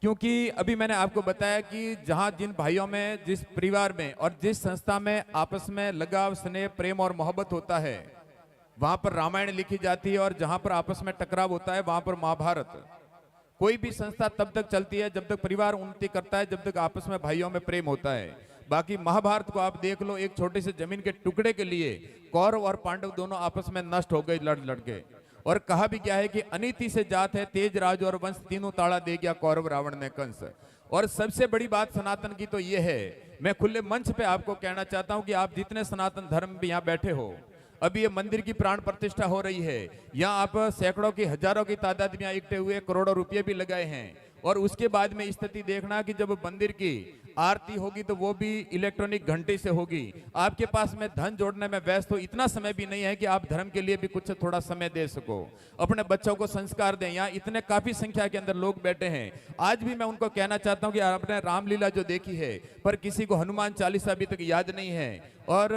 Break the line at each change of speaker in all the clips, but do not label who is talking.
क्योंकि अभी मैंने आपको बताया कि जहां जिन भाइयों में, जिस परिवार में और जिस संस्था में आपस में लगाव, स्नेह, प्रेम और मोहब्बत होता है, वहां पर रामायण लिखी जाती है, और जहां पर आपस में टकराव होता है वहां पर महाभारत। कोई भी संस्था तब तक चलती है जब तक परिवार उन्नति करता है, जब तक आपस में भाइयों में प्रेम होता है। बाकी महाभारत को आप देख लो, एक छोटे से जमीन के टुकड़े के लिए कौरव और पांडव दोनों आपस में नष्ट हो गए लड़ लड़ के। और कहा भी क्या है कि अनीति से जात है तेज राज और वंश, तीनों ताड़ा दे गया कौरव रावण ने कंस। और सबसे बड़ी बात सनातन की तो ये है, मैं खुले मंच पे आपको कहना चाहता हूं कि आप जितने सनातन धर्म भी यहाँ बैठे हो, अभी ये मंदिर की प्राण प्रतिष्ठा हो रही है, यहाँ आप सैकड़ों की, हजारों की तादाद में इकट्ठे हुए, करोड़ों रुपए भी लगाए हैं। और उसके बाद में स्थिति देखना कि जब मंदिर की आरती होगी तो वो भी इलेक्ट्रॉनिक घंटे से होगी। आपके पास में धन जोड़ने में व्यस्त हो, इतना समय भी नहीं है कि आप धर्म के लिए भी कुछ थोड़ा समय दे सको, अपने बच्चों को संस्कार दें। यहाँ इतने काफी संख्या के अंदर लोग बैठे हैं, आज भी मैं उनको कहना चाहता हूँ कि आपने रामलीला जो देखी है, पर किसी को हनुमान चालीसा अभी तक याद नहीं है और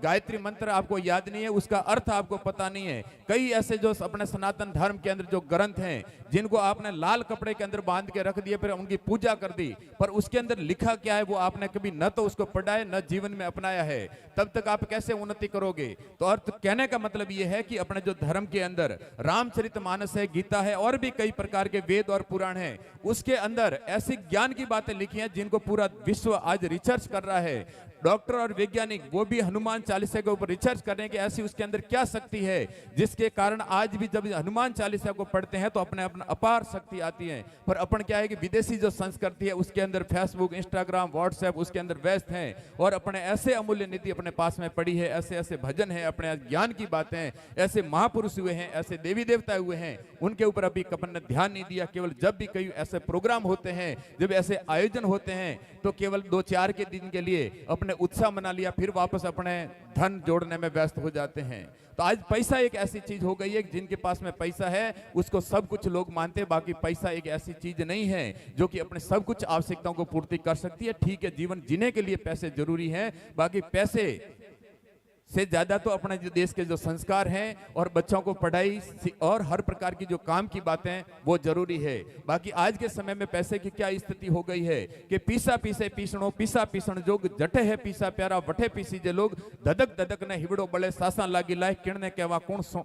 गायत्री मंत्र आपको याद नहीं है, उसका अर्थ आपको पता नहीं है। कई ऐसे जो अपने सनातन धर्म के अंदर जो ग्रंथ हैं, जिनको आपने लाल कपड़े के अंदर बांध के रख दिए, फिर उनकी पूजा कर दी, पर उसके अंदर लिखा क्या है वो आपने कभी न तो उसको पढ़ा है, न जीवन में अपनाया है, तब तक आप कैसे उन्नति करोगे। तो अर्थ कहने का मतलब ये है कि अपने जो धर्म के अंदर रामचरितमानस है, गीता है, और भी कई प्रकार के वेद और पुराण है, उसके अंदर ऐसी ज्ञान की बातें लिखी हैं जिनको पूरा विश्व आज रिसर्च कर रहा है। डॉक्टर और वैज्ञानिक वो भी हनुमान चालीसा के ऊपर रिसर्च कर रहे हैं कि ऐसी उसके अंदर क्या शक्ति है, जिसके कारण आज भी जब हनुमान चालीसा को पढ़ते हैं तो अपने अपना अपार शक्ति आती है। पर अपन क्या है कि विदेशी जो संस्कृति है उसके अंदर फेसबुक, इंस्टाग्राम, व्हाट्सएप उसके अंदर व्यस्त हैं, और अपने ऐसे अमूल्य नीति अपने पास में पड़ी है, ऐसे ऐसे भजन है, अपने ज्ञान की बातें, ऐसे महापुरुष हुए हैं, ऐसे देवी देवता हुए हैं, उनके ऊपर अभी अपन ने ध्यान नहीं दिया। केवल जब भी कई ऐसे प्रोग्राम होते हैं, जब ऐसे आयोजन होते हैं, तो केवल 2-4 के दिन के लिए अपने उत्साह मना लिया, फिर वापस अपने धन जोड़ने में व्यस्त हो जाते हैं। तो आज पैसा एक ऐसी चीज हो गई है, जिनके पास में पैसा है उसको सब कुछ लोग मानते हैं। बाकी पैसा एक ऐसी चीज नहीं है जो कि अपने सब कुछ आवश्यकताओं को पूर्ति कर सकती है। ठीक है, जीवन जीने के लिए पैसे जरूरी हैं, बाकी पैसे से ज्यादा तो अपने जो देश के जो संस्कार हैं और बच्चों को पढ़ाई और हर प्रकार की जो काम की बातें वो जरूरी है। बाकी आज के समय में पैसे की क्या स्थिति हो गई है कि पीसा पीसे पीसणो, पीसा पीसण जोग, जटे है पीसा प्यारा, वठे पीसी जे लोग, धधक धधक ने हिवड़ो बड़े, सासा लागी लाए, किणने कहवा कौन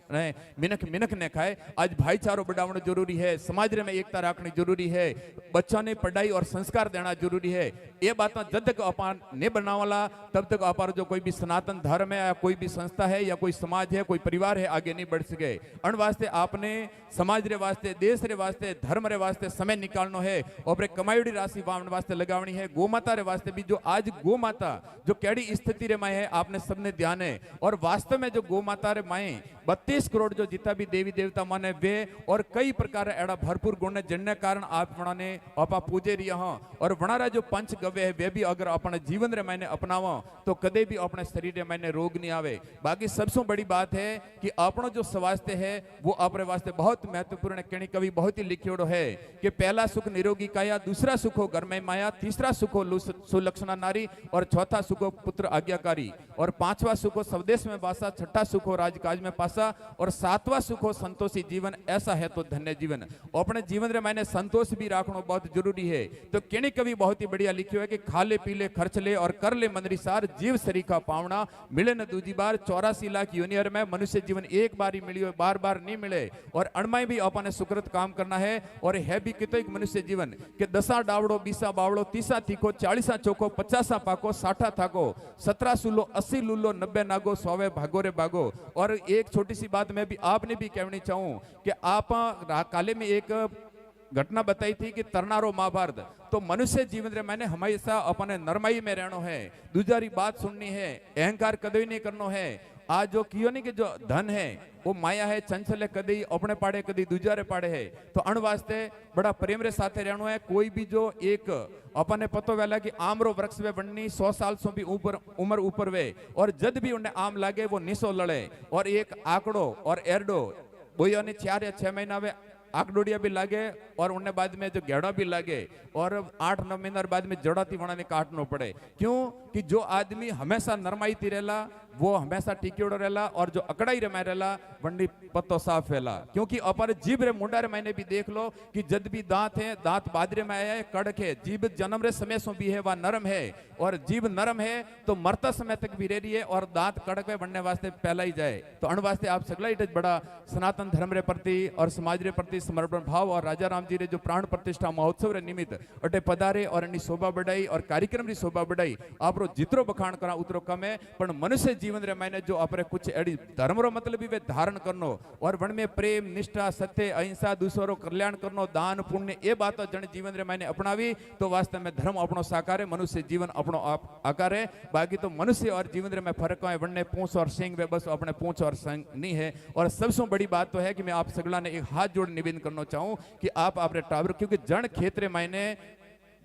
मिनख मिनख ने खाए। आज भाईचारो बढ़ावना जरूरी है, समाज में एकता रखनी जरूरी है, बच्चों ने पढ़ाई और संस्कार देना जरूरी है। ये बात जब तक अपन ने बनावाला तब तक अपार जो कोई भी सनातन धर्म है, कोई भी संस्था है, या कोई समाज है, कोई परिवार है, आगे नहीं बढ़ सके। अण वास्ते आपने समाज रे वास्ते, देश रे वास्ते, धर्म रे वास्ते समय निकालनो है, और कमाईड़ी राशि वास्ते लगावनी है। गौ माता रे वास्ते भी, जो आज गौ माता जो कैडी स्थिति रे माए है, आपने सबने ध्यान है। और वास्तव में जो गौ माता रे माए 32 करोड़ जो जितना भी देवी देवता माने वे, और कई प्रकार एड़ा भरपूर गुण जिनने कारण आप वणाने आपा पूजे रही हो। और वणारा जो पंच गव्य है वे भी अगर अपने जीवन रे मायने अपनावा तो कदे भी अपने शरीर रे मायने रोग नहीं आवे। बाकी सबसे बड़ी बात है कि अपना जो स्वास्थ्य है वो अपने वास्ते बहुत महत्वपूर्ण है। कवि कवि बहुत ही लिखियोड़ो है कि पहला सुख निरोगी काया, दूसरा सुख हो घर में माया, तीसरा सुख हो सुलक्षणा नारी, और चौथा सुख हो पुत्र आज्ञाकारी, और पांचवा सुख हो स्वदेश में वासा, छठा सुख हो राजकाज में पासा, और सातवां सुख हो संतोषी जीवन। ऐसा है तो धन्य जीवन। अपने जीवन रे मायने संतोष भी रखना बहुत जरूरी है। तो केणी कवि बहुत ही बढ़िया लिखियो है कि खाले पीले खर्च ले और कर ले मंदरीसार, जीव सरीखा पावना, मिले न दूजी बार, 84 लाख यूनियर में मनुष्य जीवन एक बार ही मिलियो, बार बार नहीं मिले। और अणमाई भी अपने सुकृत काम करना है। और है भी कितो एक मनुष्य जीवन के 10 डावड़ो, 20 बावड़ो, 30 तीखो, 40 चोखो, 50 पाको, 60 थाको, 17 सुलो, 80 लूलो, 90 नागो, 100 भागो रे भागो। और एक छोटी सी बात मैं भी आपने भी कहनी चाहूं कि आप काले में एक घटना बताई थी कि तरनारो महाभारत। तो मनुष्य जीवन रे मैंने हमेशा अपने नरमाई में रहनो है, दूसरी बात सुननी है, अहंकार कदई नहीं करनो है। आज जो कियो नहीं कि जो धन है वो माया है, चंचल है, कदी अपने पाड़े कदी दूजारे पाड़े है। तो अण वास्ते बड़ा प्रेम रे साथे रहनो है। कोई भी जो एक अपने पतो वेला कि आमरो वृक्ष वे बननी 100 साल सो भी ऊपर उम्र ऊपर वे, और जद भी उन्हें आम लागे वो निसो लड़े। और एक आंकड़ो और एरडो बोयो ने 4 या 6 महीना वे आकड़ोड़िया भी लागे, और उन्हें बाद में जो गेड़ा भी लागे, और 8-9 महीना बाद में जड़ाती वणा ने काटनो पड़े। क्यों कि जो आदमी हमेशा नरमाई तिरेला, वो हमेशा टिकेड़ो रहेला और जो अकड़ाई रे माय रहेला वंडी पत्तो साफ वेला। क्योंकि अपर जीभ रे मुंडा रे मैंने भी देख लो कि जद भी दांत है, दांत बादरे में आया है, कड़क है, जीभ जन्म रे समय सो भी है वह नरम है, और जीभ नरम है तो मरता समय तक भी रह रही है, और दांत कड़क में बनने वास्ते पहला ही जाए। तो अण वास्ते आप सगला इट बड़ा सनातन धर्म रे प्रति और समाज रे प्रति समर्पण भाव और राजा राम जी रे जो प्राण प्रतिष्ठा महोत्सव रे निमित्त अटे पधारे और एनी शोभा बढ़ाई और कार्यक्रम री शोभा बढ़ाई। आपरो जितरो बखान करा उतरो कम है, पण मनुष्य जीवन रे मैंने जो आपरे कुछ एडी धर्म रो मतलब भी वे धारण करनो और वन में प्रेम निष्ठा सत्य अहिंसा दूसरो कल्याण करनो दान पुण्य ये बात जन जीवन रे मैंने अपनावी तो वास्तव में धर्म अपनो साकार है, मनुष्य जीवन अपनो आकार है। बाकी तो मनुष्य और जीवन रे में फर्क है, वन्ने पूंछ और सिंह वे बस अपने पूंछ और सिंह नहीं है। और सबसे बड़ी बात तो है कि मैं आप सगला ने एक हाथ जोड़ निवेदन करना चाहूं कि आप अपने टावर, क्योंकि जन क्षेत्र मैंने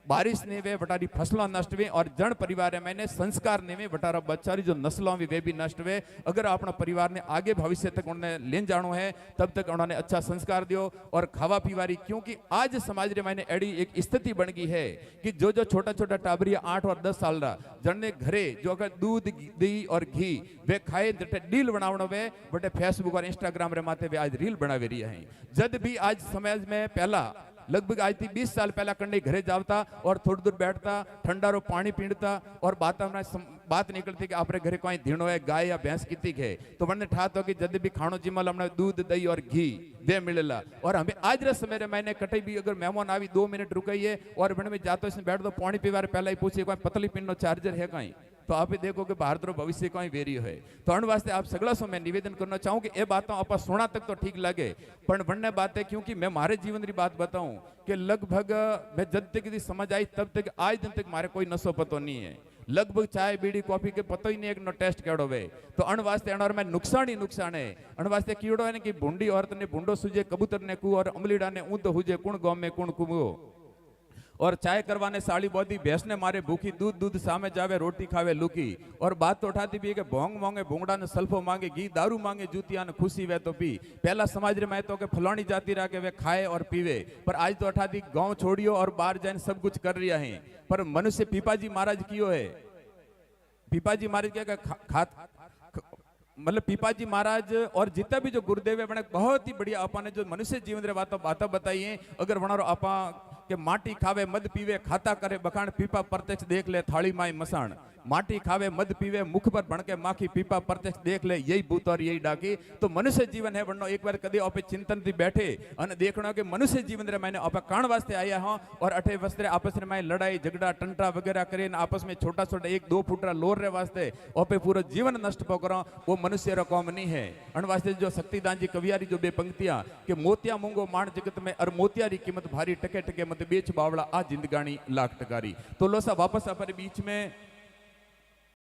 बारिश ने वे वटारी फसलों नष्ट हुए और जन परिवार मैंने संस्कार ने वे वटारा बच्चारी जो नस्लों वे भी नष्ट हुए। अगर अपना परिवार ने आगे भविष्य तक उन्हें लेन जानो है तब तक उन्होंने अच्छा संस्कार दियो और खावा पीवारी। क्योंकि आज समाज रे मैंने एडी एक स्थिति बन गई है कि जो जो छोटा छोटा टाबरिया 8 और 10 साल रा जन घरे जो अगर दूध दही और घी वे खाए डील बनावनो वे बटे फेसबुक और इंस्टाग्राम रे माथे वे आज रील बनावे रही है। जद भी आज समाज में पहला लगभग आज थी 20 साल पहला कंडे घरे जावता और थोड़ी दूर बैठता ठंडा रो पानी पीणता और बात निकलती कि आपरे घरे कोई धीणो है गाय या भैंस कितनी है तो मैंने ठात हो कि जब भी खानो जिमल हमने दूध दही और घी वे मिलेला। और हमें आज रे समय मैंने कटे भी अगर मेहमान आवी 2 मिनट रुकाइए और में जातो इसमें बैठ दो पानी पीवार पहला ही पूछे कोई पतली पिंडो चार्जर है कहीं तो आप देखो कि भारत रो भविष्य कोई वेरी है। तो अण वास्ते आप सगला सो मैं निवेदन करना चाहूँ कि ये बातों आप सुना तक तो ठीक लगे पर बनने बात है क्योंकि मैं मारे जीवन की बात बताऊं कि लगभग मैं जब तक समझ आई तब तक आज दिन तक मारे कोई नशो पतो नहीं है। लगभग चाय बीड़ी कॉफी के पतो ही नहीं एक नो टेस्ट केड़ो वे तो अण वास्ते अण में नुकसान ही नुकसान है। अण वास्ते कीड़ो है कि भूंडी औरत ने भूंडो सूझे कबूतर ने कू और अमलीड़ा ने ऊंद हुजे कुण गांव में कुण कुमो और चाय करवाने साड़ी बोधी भैंस ने मारे भूखी दूध दूध सामे जावे रोटी खावे लुकी। और बात तो उठाती भी है कि भोंग मांगे भूंगड़ा ने सल्फो मांगे घी दारू मांगे जूतिया ने खुशी वे तो पी। पहला समाज रे मैं तो के फलानी जाति रहा के वे खाए और पीवे पर आज तो उठाती गांव छोड़ियो और बाहर जाने सब कुछ कर रिया है। पर मनुष्य पीपाजी महाराज कियो है, पीपाजी महाराज क्या मतलब पीपाजी महाराज और जितना भी जो गुरुदेव है बने बहुत ही बढ़िया अपने जो मनुष्य जीवन रे बातें बताई है। अगर वनारो आपा के माटी खावे मद पीवे खाता करे बखान पीपा प्रत्यक्ष देख ले थाली माई मसाण माटी खावे मद पीवे मुख पर भणके माखी पीपा प्रत्यक्ष देख ले यही भूत और यही डाकी। तो मनुष्य जीवन है वरनो एक बार कदी आपे चिंतन थी बैठे अन देखना कि मनुष्य जीवन रे मैंने आपे काण वास्ते आया हूं और अठे वस्त्रे आपस में लड़ाई झगड़ा टंटा वगैरह करे आपस में छोटा छोटा 1-2 फुटरा लोर रे वास्ते आपे पूरा जीवन नष्ट पकड़ो वो मनुष्य रो काम नहीं है। अन वास्ते जो शक्तिदान जी कवियारी जो 2 पंक्तियां कि मोतिया मूंगो माण जगत में और मोतिया री कीमत भारी टके टके मत बेच बावड़ा आ जिंदगानी लाख टकारी। तो लोसा वापस अपने बीच में